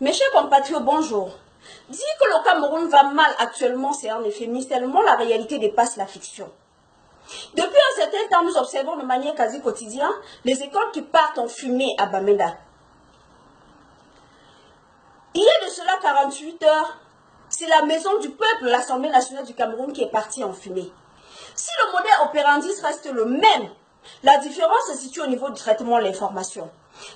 Mes chers compatriotes, bonjour. Dire que le Cameroun va mal actuellement, c'est un euphémisme, tellement la réalité dépasse la fiction. Depuis un certain temps, nous observons de manière quasi quotidienne les écoles qui partent en fumée à Bamenda. Il y a de cela 48 heures, c'est la maison du peuple, l'Assemblée nationale du Cameroun, qui est partie en fumée. Si le modèle opérandi reste le même, la différence se situe au niveau du traitement de l'information.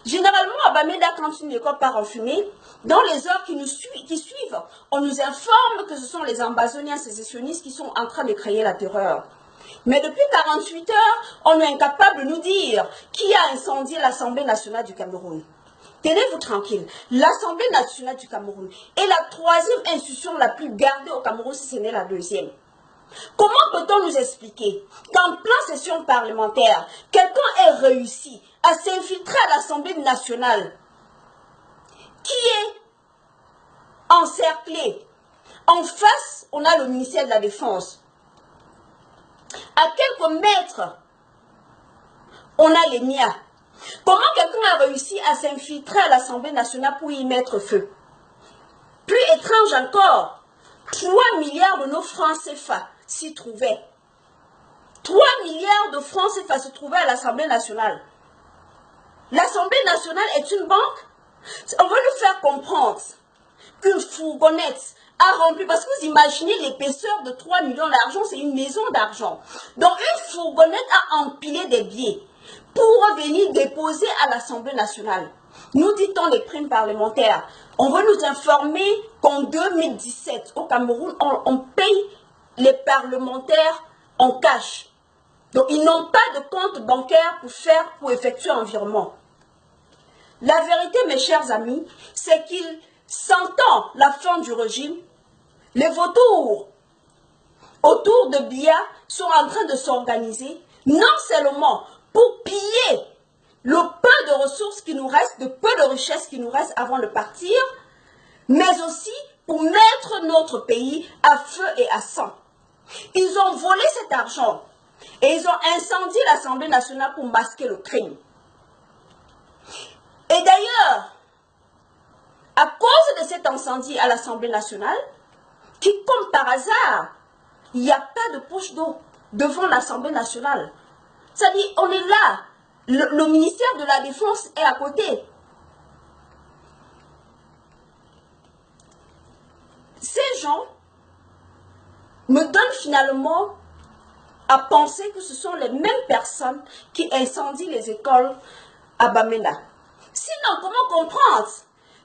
Généralement, à Bamenda, quand une école part en fumée, dans les heures qui suivent, on nous informe que ce sont les ambazoniens sécessionnistes qui sont en train de créer la terreur. Mais depuis 48 heures, on est incapable de nous dire qui a incendié l'Assemblée nationale du Cameroun. Tenez-vous tranquille, l'Assemblée nationale du Cameroun est la troisième institution la plus gardée au Cameroun, si ce n'est la deuxième. Comment peut-on nous expliquer qu'en pleine session parlementaire, quelqu'un ait réussi à s'infiltrer à l'Assemblée nationale qui est encerclée? En face, on a le ministère de la Défense. À quelques mètres, on a les MIA. Comment quelqu'un a réussi à s'infiltrer à l'Assemblée nationale pour y mettre feu? Plus étrange encore, 3 milliards de nos francs CFA s'y trouvaient. 3 milliards de francs CFA se trouvaient à l'Assemblée nationale. L'Assemblée nationale est une banque. On veut nous faire comprendre qu'une fourgonnette a rempli, parce que vous imaginez l'épaisseur de 3 millions d'argent, c'est une maison d'argent. Donc une fourgonnette a empilé des billets pour venir déposer à l'Assemblée nationale. Nous dit-on les primes parlementaires. On veut nous informer qu'en 2017, au Cameroun, on paye les parlementaires en cash. Donc ils n'ont pas de compte bancaire pour effectuer un virement. La vérité, mes chers amis, c'est qu'ils, sentant la fin du régime, les vautours autour de Biya sont en train de s'organiser, non seulement pour piller le peu de ressources qui nous restent, de peu de richesses qui nous restent avant de partir, mais aussi pour mettre notre pays à feu et à sang. Ils ont volé cet argent et ils ont incendié l'Assemblée nationale pour masquer le crime. Et d'ailleurs, à cause de cet incendie à l'Assemblée nationale, qui, comme par hasard, il n'y a pas de poche d'eau devant l'Assemblée nationale. C'est-à-dire, on est là. Le ministère de la Défense est à côté. Ces gens me donnent finalement à penser que ce sont les mêmes personnes qui incendient les écoles à Bamenda. Sinon, comment comprendre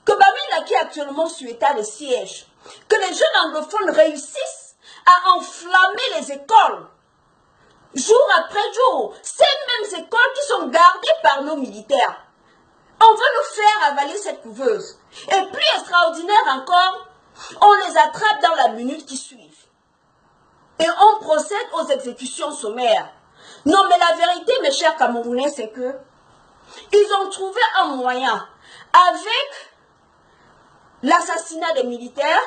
que Bamenda, qui est actuellement sur état de siège, que les jeunes anglophones réussissent à enflammer les écoles jour après jour, ces mêmes écoles qui sont gardées par nos militaires? On veut nous faire avaler cette couveuse. Et plus extraordinaire encore, on les attrape dans la minute qui suit. Et on procède aux exécutions sommaires. Non, mais la vérité, mes chers Camerounais, c'est que ils ont trouvé un moyen, avec l'assassinat des militaires,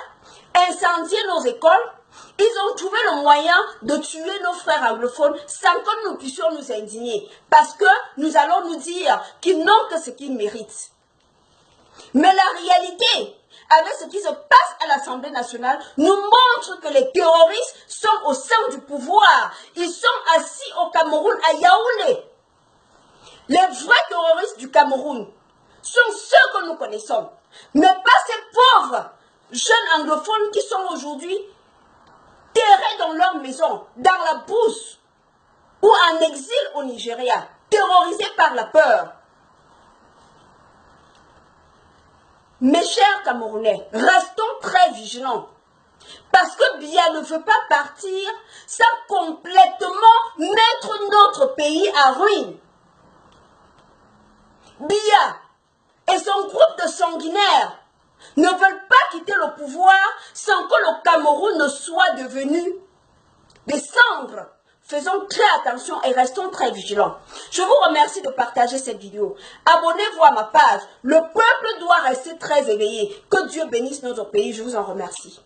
incendier nos écoles. Ils ont trouvé le moyen de tuer nos frères anglophones sans que nous puissions nous indigner. Parce que nous allons nous dire qu'ils n'ont que ce qu'ils méritent. Mais la réalité, avec ce qui se passe à l'Assemblée nationale, nous montre que les terroristes sont au sein du pouvoir. Ils sont assis au Cameroun, à Yaoundé. Les vrais terroristes du Cameroun sont ceux que nous connaissons. Mais pas ces pauvres jeunes anglophones qui sont aujourd'hui terrés dans leur maison, dans la bourse, ou en exil au Nigeria, terrorisés par la peur. Mes chers Camerounais, restons très vigilants. Parce que Biya ne veut pas partir sans complètement mettre notre pays à ruine. Biya et son groupe de sanguinaires ne veulent pas quitter le pouvoir sans que le Cameroun ne soit devenu des cendres. Faisons très attention et restons très vigilants. Je vous remercie de partager cette vidéo. Abonnez-vous à ma page. Le peuple doit rester très éveillé. Que Dieu bénisse notre pays. Je vous en remercie.